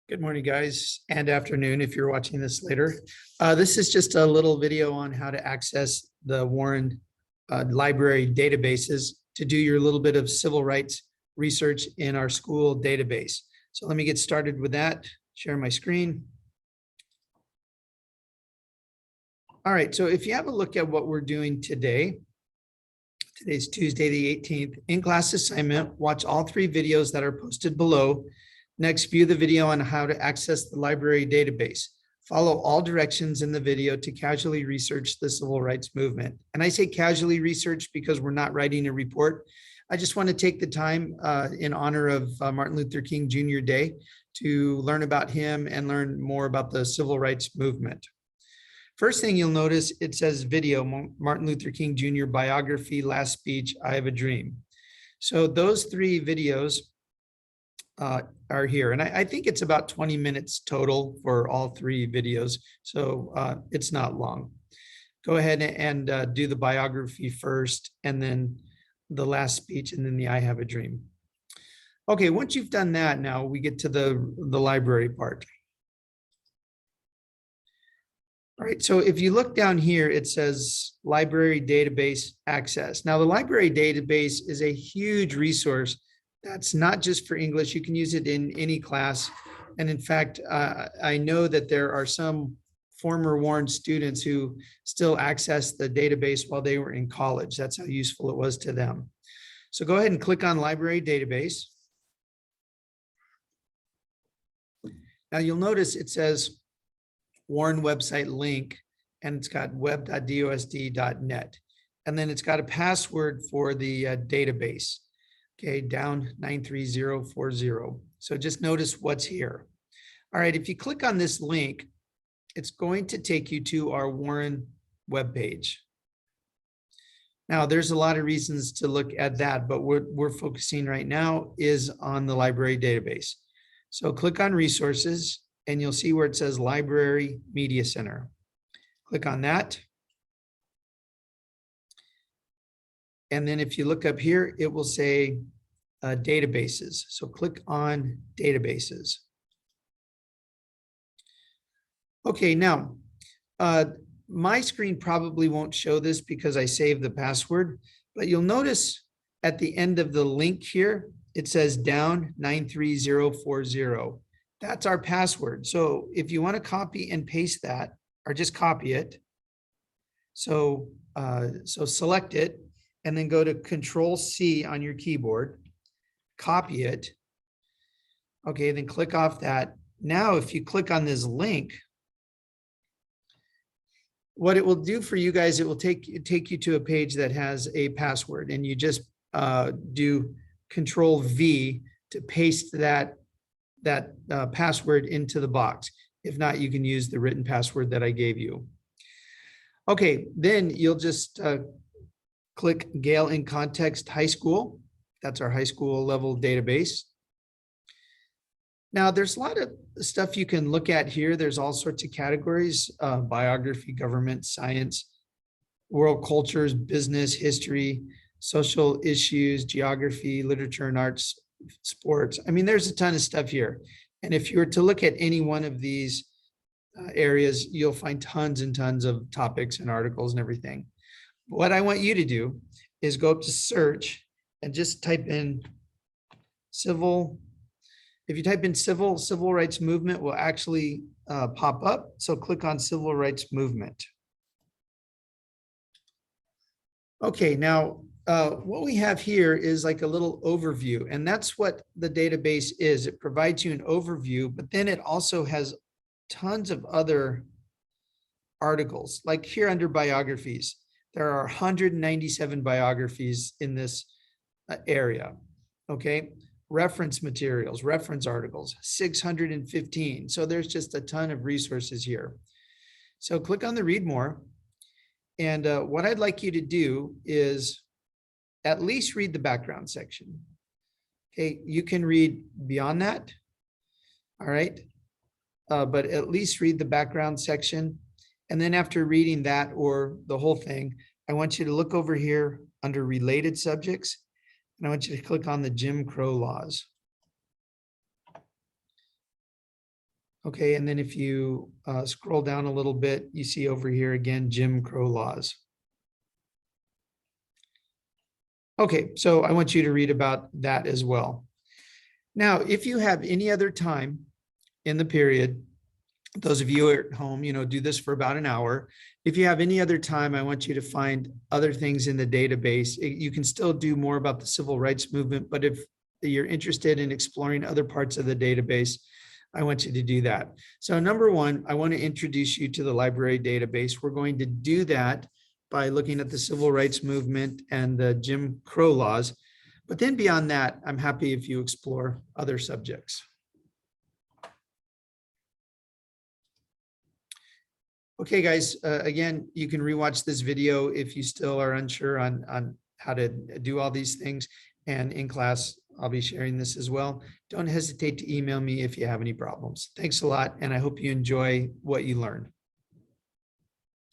Good morning, guys, and afternoon if you're watching this later. This is just a little video on how to access the Warren Library databases to do your little bit of civil rights research in our school database. So let me get started with that, share my screen. All right, so if you have a look at what we're doing today, today's Tuesday, the 18th, in-class assignment, watch all 3 videos that are posted below. Next, view the video on how to access the library database. Follow all directions in the video to casually research the civil rights movement. And I say casually research because we're not writing a report. I just want to take the time in honor of Martin Luther King Jr. Day to learn about him and learn more about the civil rights movement. First thing you'll notice, it says video, Martin Luther King Jr. biography, last speech, I Have a Dream. So those 3 videos are here. And I think it's about 20 minutes total for all 3 videos. So it's not long. Go ahead and do the biography first, and then the last speech, and then the I Have a Dream. Okay, once you've done that, now we get to the library part. All right, so if you look down here, it says library database access. Now the library database is a huge resource. That's not just for English. You can use it in any class. And in fact, I know that there are some former Warren students who still access the database while they were in college. That's how useful it was to them. So go ahead and click on library database. Now you'll notice it says Warren website link, and it's got web.dosd.net. And then it's got a password for the database. Okay, down 93040. So just notice what's here. All right, if you click on this link, it's going to take you to our Warren webpage. Now, there's a lot of reasons to look at that, but what we're focusing right now is on the library database. So click on resources, and you'll see where it says Library Media Center. Click on that. And then if you look up here, it will say databases. So click on databases. Okay, now my screen probably won't show this because I saved the password, but you'll notice at the end of the link here, it says down 93040. That's our password. So if you want to copy and paste that, or just copy it, so select it, and then go to Control-C on your keyboard, copy it. Okay, then click off that. Now, if you click on this link, what it will do for you guys, it will take you to a page that has a password, and you just do Control-V to paste that password into the box. If not, you can use the written password that I gave you. Okay, then you'll just click Gale in Context High School. That's our high school level database. Now, there's a lot of stuff you can look at here. There's all sorts of categories: biography, government, science, world cultures, business, history, social issues, geography, literature and arts, sports. I mean, there's a ton of stuff here. And if you were to look at any one of these areas, you'll find tons and tons of topics and articles and everything. What I want you to do is go up to search and just type in civil. If you type in civil rights movement will actually pop up. So click on civil rights movement. Okay, now what we have here is like a little overview, and that's what the database is. It provides you an overview, but then it also has tons of other articles. Like here under biographies, there are 197 biographies in this area. Okay, reference materials, reference articles, 615. So there's just a ton of resources here. So click on the read more. And what I'd like you to do is at least read the background section. Okay, you can read beyond that. All right, but at least read the background section. And then after reading that or the whole thing, I want you to look over here under related subjects, and I want you to click on the Jim Crow laws. Okay, and then if you scroll down a little bit, you see over here again, Jim Crow laws. Okay, so I want you to read about that as well. Now, if you have any other time in the period, those of you at home, do this for about an hour. If you have any other time, I want you to find other things in the database. You can still do more about the civil rights movement, but if you're interested in exploring other parts of the database, I want you to do that. So number one, I want to introduce you to the library database. We're going to do that by looking at the civil rights movement and the Jim Crow laws. But then beyond that, I'm happy if you explore other subjects. Okay, guys, again, you can rewatch this video if you still are unsure on how to do all these things. And in class, I'll be sharing this as well. Don't hesitate to email me if you have any problems. Thanks a lot, and I hope you enjoy what you learned.